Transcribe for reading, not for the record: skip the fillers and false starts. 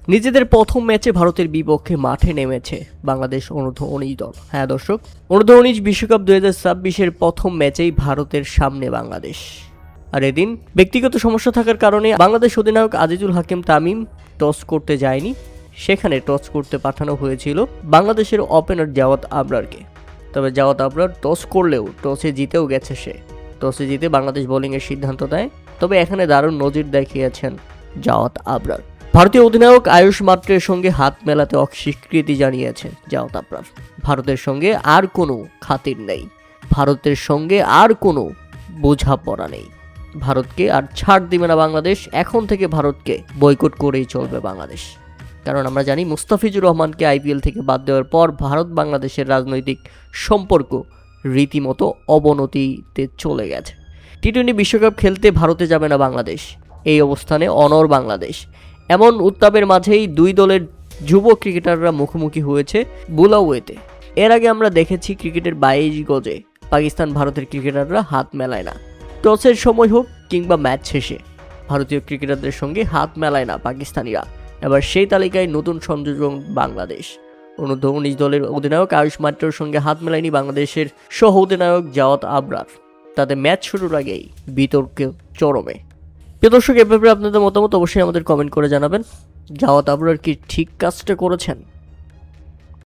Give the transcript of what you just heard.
নিজেদের প্রথম ম্যাচে ভারতের বিপক্ষে মাঠে নেমেছে বাংলাদেশ অনূর্ধ্ব-19 দল। হ্যাঁ দর্শক, অনূর্ধ্ব-19 বিশ্বকাপ 2026-এর প্রথম ম্যাচেই ভারতের সামনে বাংলাদেশ। আর এদিন ব্যক্তিগত সমস্যা থাকার কারণে বাংলাদেশ অধিনায়ক আজিজুল হাকিম তামিম টস করতে যায়নি। সেখানে টস করতে পাঠানো হয়েছিল বাংলাদেশের ওপেনার জাওয়াত আবরারকে। তবে জাওয়াত আবরার টস করলেও টসে জিতেও গেছে সে। টসে জিতে বাংলাদেশ বোলিংয়ের সিদ্ধান্ত নেয়। তবে এখানে দারুণ নজির দেখিয়েছেন জাওয়াত আবরার। ভারতীয় অধিনায়ক আয়ুষ মাত্রের সঙ্গে হাত মেলাতে অস্বীকৃতি জানিয়েছেন জাওয়াত আবরার। ভারতের সঙ্গে আর কোনো খাতির নেই, ভারতের সঙ্গে আর কোনো বোঝাপড়া নেই। ভারতকে আর ছাড় দিবে না বাংলাদেশ। এখন থেকে ভারতকে বয়কট করেই চলবে বাংলাদেশ। কারণ আমরা জানি মুস্তাফিজুর রহমানকে আইপিএল থেকে বাদ দেওয়ার পর ভারত বাংলাদেশের রাজনৈতিক সম্পর্ক রীতিমতো অবনতিতে চলে গেছে। টি-20 বিশ্বকাপ খেলতে ভারতে যাবে না বাংলাদেশ, এই অবস্থানে অনড় বাংলাদেশ। এমন উত্তাপের মাঝেই দুই দলের যুব ক্রিকেটাররা মুখোমুখি হয়েছে বুলাওয়েতে। এর আগে আমরা দেখেছি ক্রিকেটের 22 গজে পাকিস্তান ভারতের ক্রিকেটাররা হাত মেলায় না। টসের সময় হোক কিংবা ম্যাচ শেষে ভারতীয় ক্রিকেটারদের সঙ্গে হাত মেলায় না পাকিস্তানিরা। এবার সেই তালিকায় নতুন সংযোজন বাংলাদেশ। অনূর্ধ্ব-19 দলের অধিনায়ক আয়ুষ মাত্রের সঙ্গে হাত মেলায়নি বাংলাদেশের সহ অধিনায়ক জাওয়াত আবরার। তাদের ম্যাচ শুরুর আগেই বিতর্কে চরমে। প্রিয় দর্শক, এ ব্যাপারে আপনাদের মতামত অবশ্যই আমাদের কমেন্ট করে জানাবেন। জাওয়াত আবরার কি ঠিক কাজটা করেছেন?